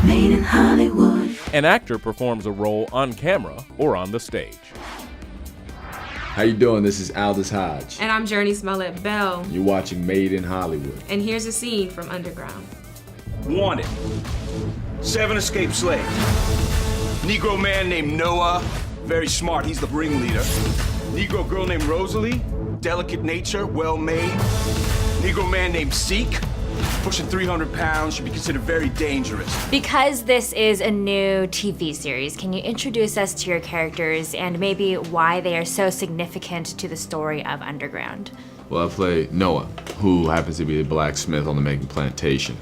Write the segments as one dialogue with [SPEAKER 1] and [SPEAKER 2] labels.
[SPEAKER 1] Made in Hollywood.
[SPEAKER 2] An actor performs a role on camera or on the stage.
[SPEAKER 3] How you doing? This is Aldis Hodge.
[SPEAKER 4] And I'm Jurnee Smollett-Bell.
[SPEAKER 3] You're watching Made in Hollywood.
[SPEAKER 4] And here's a scene from Underground.
[SPEAKER 5] Wanted. 7 escaped slaves. Negro man named Noah, very smart, he's the ringleader. Negro girl named Rosalie, delicate nature, well-made. Negro man named Zeke, pushing 300 pounds, should be considered very dangerous.
[SPEAKER 6] Because this is a new TV series, can you introduce us to your characters and maybe why they are so significant to the story of Underground?
[SPEAKER 3] Well, I play Noah, who happens to be a blacksmith on the Macon plantation.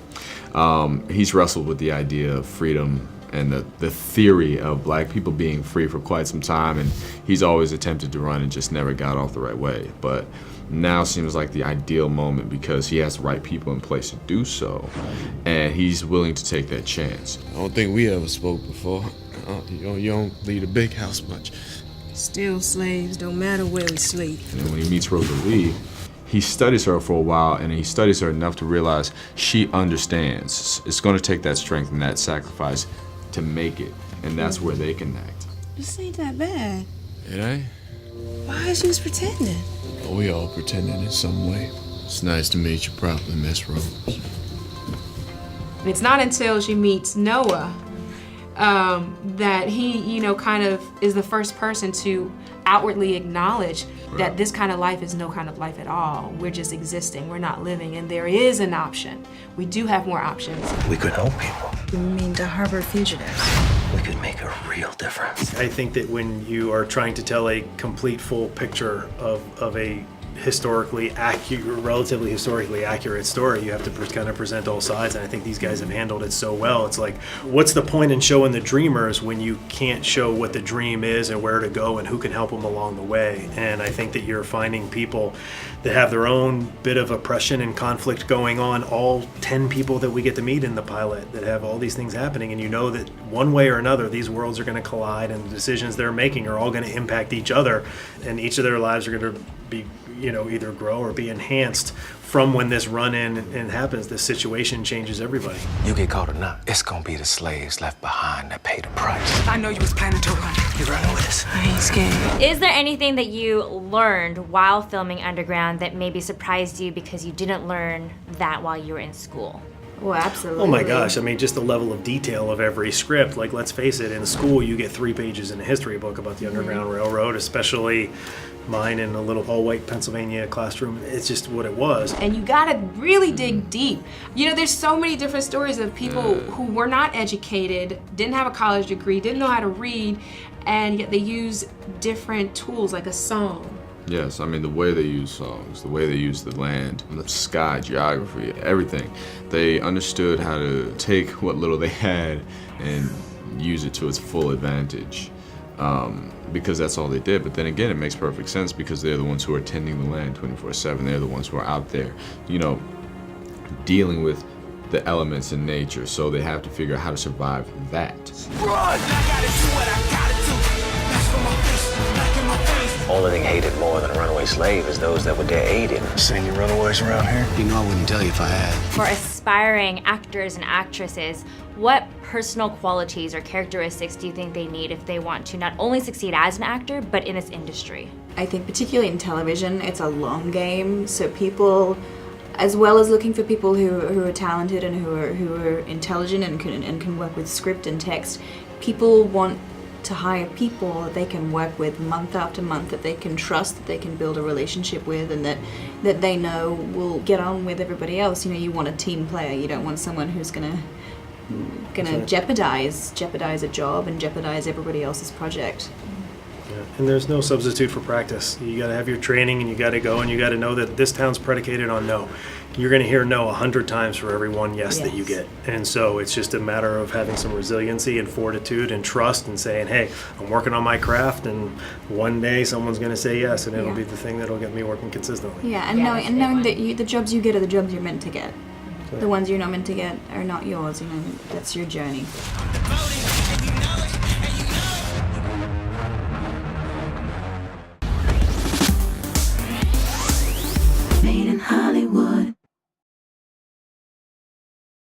[SPEAKER 3] He's wrestled with the idea of freedom and the theory of black people being free for quite some time, and he's always attempted to run and just never got off the right way. But now seems like the ideal moment because he has the right people in place to do so, and he's willing to take that chance.
[SPEAKER 7] I don't think we ever spoke before. You don't leave the big house much.
[SPEAKER 8] Still slaves, don't matter where we sleep.
[SPEAKER 3] And then when he meets Rosalie, he studies her for a while, and he studies her enough to realize she understands. It's going to take that strength and that sacrifice to make it, and that's where they connect.
[SPEAKER 8] This ain't that bad.
[SPEAKER 7] It ain't?
[SPEAKER 8] Why is you was pretending?
[SPEAKER 7] Oh, we all pretending in some way. It's nice to meet you properly, Miss Rose.
[SPEAKER 4] It's not until she meets Noah that he, kind of is the first person to outwardly acknowledge that this kind of life is no kind of life at all. We're just existing, we're not living, and there is an option. We do have more options.
[SPEAKER 9] We could help people.
[SPEAKER 8] You mean to harbor fugitives?
[SPEAKER 9] We could make a real difference.
[SPEAKER 10] I think that when you are trying to tell a complete, full picture of a historically accurate, relatively historically accurate story, you have to kind of present all sides, and I think these guys have handled it so well. It's like, what's the point in showing the dreamers when you can't show what the dream is and where to go and who can help them along the way? And I think that you're finding people that have their own bit of oppression and conflict going on, all 10 people that we get to meet in the pilot that have all these things happening, and you know that one way or another these worlds are going to collide, and the decisions they're making are all going to impact each other, and each of their lives are going to be either grow or be enhanced from when this run-in and happens. This situation changes everybody.
[SPEAKER 9] You get caught or not, it's gonna be the slaves left behind that pay the price.
[SPEAKER 8] I know you was planning to run.
[SPEAKER 9] You running with us?
[SPEAKER 8] I ain't scared.
[SPEAKER 6] Is there anything that you learned while filming Underground that maybe surprised you because you didn't learn that while you were in school?
[SPEAKER 4] Well, absolutely.
[SPEAKER 10] Oh my gosh, I mean, just the level of detail of every script. Like, let's face it, in school you get 3 pages in a history book about the Underground Railroad, especially mine in a little all-white Pennsylvania classroom. It's just what it was.
[SPEAKER 4] And you gotta really dig deep. There's so many different stories of people who were not educated, didn't have a college degree, didn't know how to read, and yet they use different tools like a song.
[SPEAKER 3] Yes, I mean, the way they use songs, the way they use the land, the sky, geography, everything. They understood how to take what little they had and use it to its full advantage, because that's all they did. But then again, it makes perfect sense because they're the ones who are tending the land 24/7. They're the ones who are out there, dealing with the elements in nature, so they have to figure out how to survive that.
[SPEAKER 5] Run!
[SPEAKER 9] Only thing hated more than a runaway slave is those that would dare aid him. Seen any runaways around here?
[SPEAKER 11] You know I wouldn't tell you if I had.
[SPEAKER 6] For aspiring actors and actresses, what personal qualities or characteristics do you think they need if they want to not only succeed as an actor, but in this industry?
[SPEAKER 12] I think particularly in television, it's a long game, so people, as well as looking for people who are talented and who are intelligent and can work with script and text, people want to hire people that they can work with month after month, that they can trust, that they can build a relationship with, and that they know will get on with everybody else. You want a team player. You don't want someone who's gonna jeopardize a job and jeopardize everybody else's project.
[SPEAKER 10] Yeah. And there's no substitute for practice. You got to have your training, and you got to go, and you got to know that this town's predicated on no. You're going to hear no 100 times for every one yes that you get. And so it's just a matter of having some resiliency and fortitude and trust and saying, hey, I'm working on my craft, and one day someone's going to say yes, and it'll be the thing that'll get me working consistently.
[SPEAKER 12] Yeah, and knowing that the jobs you get are the jobs you're meant to get. The ones you're not meant to get are not yours. That's your journey.